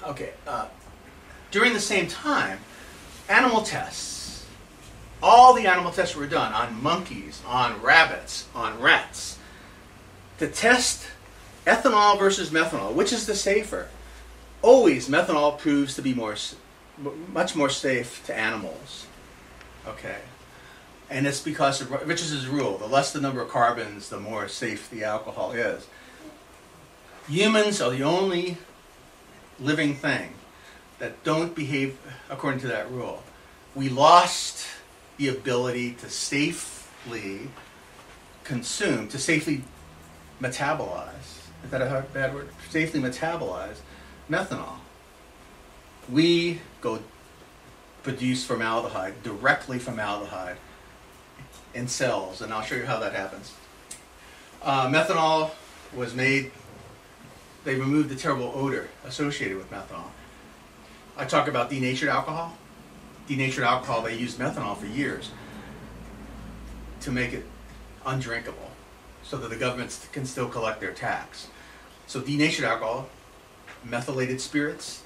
Okay. During the same time, animal tests, all the animal tests were done on monkeys, on rabbits, on rats, to test ethanol versus methanol, which is the safer. Always methanol proves to be much more safe to animals. Okay. And it's because of Richardson's rule. The less the number of carbons, the more safe the alcohol is. Humans are the only living thing that don't behave according to that rule. We lost the ability to safely consume, to safely metabolize. Is that a bad word? Safely metabolize methanol. We go produce formaldehyde, directly formaldehyde, in cells, and I'll show you how that happens. Methanol was made, they removed the terrible odor associated with methanol. I talk about denatured alcohol. Denatured alcohol, they used methanol for years to make it undrinkable so that the governments can still collect their tax. So denatured alcohol, methylated spirits,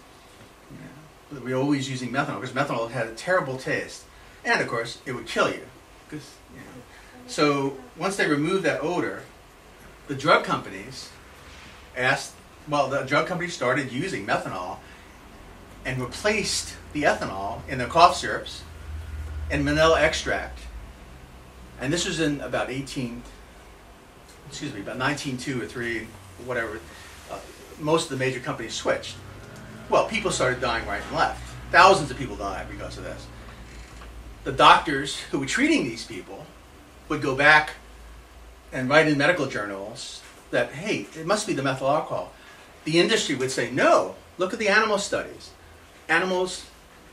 we're always using methanol because methanol had a terrible taste. And of course, it would kill you. So once they removed that odor, the drug companies started using methanol and replaced the ethanol in their cough syrups and vanilla extract. And this was in about 1902 or 3, whatever. Most of the major companies switched. Well, people started dying right and left. Thousands of people died because of this. The doctors who were treating these people would go back and write in medical journals that, hey, it must be the methyl alcohol. The industry would say, no, look at the animal studies. Animals,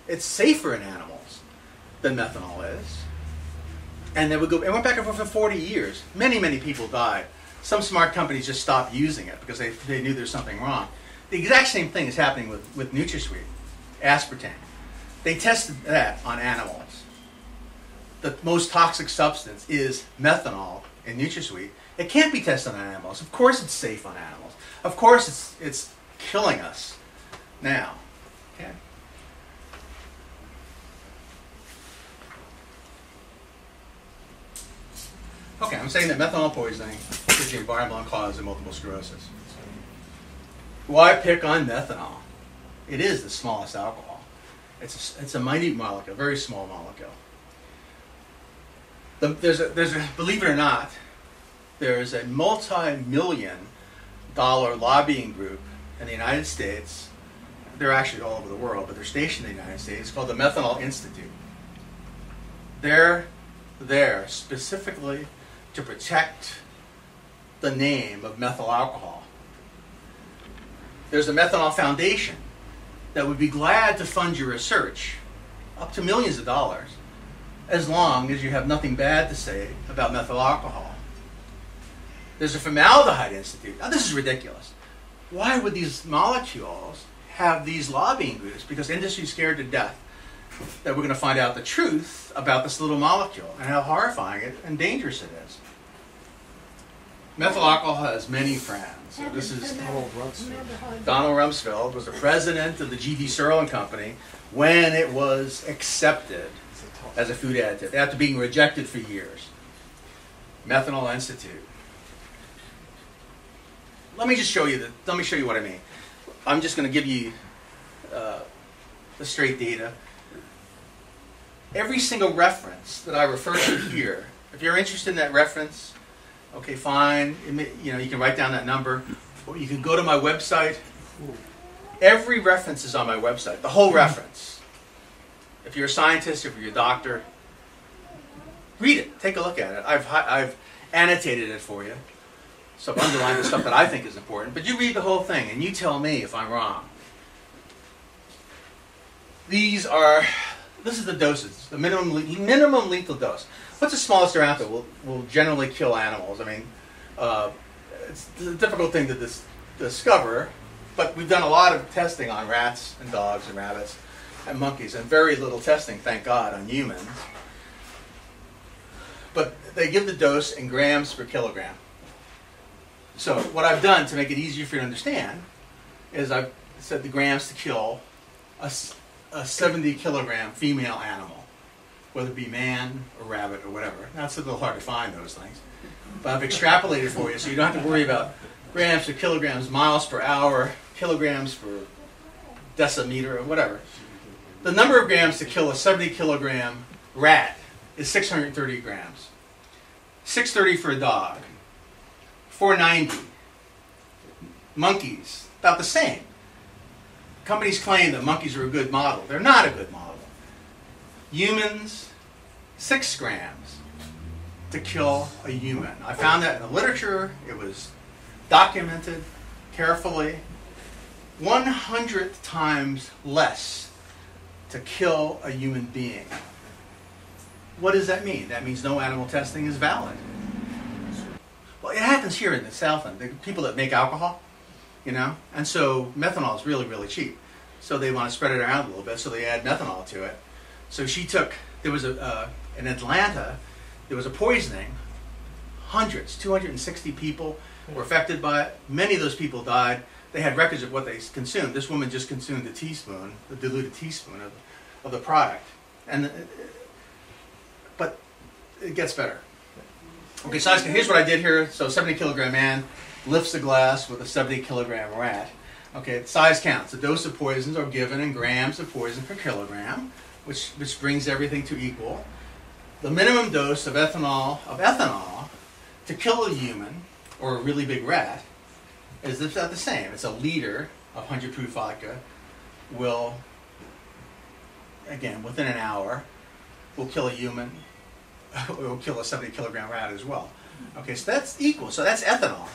it's safer in animals than methanol is. And they would go, it went back and forth for 40 years. Many, many people died. Some smart companies just stopped using it because they knew there's something wrong. The exact same thing is happening with NutraSweet, aspartame. They tested that on animals. The most toxic substance is methanol in NutraSweet. It can't be tested on animals. Of course it's safe on animals. Of course it's killing us now. Okay? Okay, I'm saying that methanol poisoning is the environmental cause of multiple sclerosis. Why pick on methanol? It is the smallest alcohol. It's a minute molecule, a very small molecule. There's a believe it or not, there is a multi-million-dollar lobbying group in the United States. They're actually all over the world, but they're stationed in the United States, called the Methanol Institute. They're there specifically to protect the name of methyl alcohol. There's a Methanol Foundation that would be glad to fund your research, up to millions of dollars, as long as you have nothing bad to say about methyl alcohol. There's a Formaldehyde Institute. Now this is ridiculous. Why would these molecules have these lobbying groups? Because the industry's scared to death that we're going to find out the truth about this little molecule and how horrifying and dangerous it is. Methyl alcohol has many friends. So this is Donald Rumsfeld was the president of the G.D. Serlin Company when it was accepted as a food additive after being rejected for years. Methanol Institute. Let me show you what I mean. I'm just going to give you the straight data. Every single reference that I refer to here, if you're interested in that reference, okay, fine. You can write down that number, or you can go to my website. Every reference is on my website, the whole reference. If you're a scientist, if you're a doctor, read it. Take a look at it. I've annotated it for you, so I've underlined the stuff that I think is important. But you read the whole thing, and you tell me if I'm wrong. This is the doses, the minimum lethal dose. What's the smallest amount that will generally kill animals? I mean, it's a difficult thing to discover, but we've done a lot of testing on rats and dogs and rabbits and monkeys, and very little testing, thank God, on humans. But they give the dose in grams per kilogram. So what I've done to make it easier for you to understand is I've said the grams to kill a 70 kilogram female animal, whether it be man or rabbit or whatever. Now it's a little hard to find those things, but I've extrapolated for you so you don't have to worry about grams per kilograms, miles per hour, kilograms per decimeter, or whatever. The number of grams to kill a 70 kilogram rat is 630 grams. 630 for a dog. 490. Monkeys, about the same. Companies claim that monkeys are a good model. They're not a good model. Humans, 6 grams to kill a human. I found that in the literature. It was documented carefully. 100 times less to kill a human being. What does that mean? That means no animal testing is valid. Well, it happens here in the South End. The people that make alcohol, you know, and so methanol is really, really cheap. So they want to spread it around a little bit, so they add methanol to it. So there was in Atlanta, there was a poisoning. Hundreds, 260 people were affected by it. Many of those people died. They had records of what they consumed. This woman just consumed a teaspoon, a diluted teaspoon of the product. But it gets better. Okay, so here's what I did here. So 70 kilogram man lifts a glass with a 70 kilogram rat. Okay, size counts. The dose of poisons are given in grams of poison per kilogram, which brings everything to equal. The minimum dose of ethanol to kill a human or a really big rat is about the same. It's a liter of 100 proof vodka will, again, within an hour, will kill a human. It will kill a 70 kilogram rat as well. Okay, so that's equal. So that's ethanol.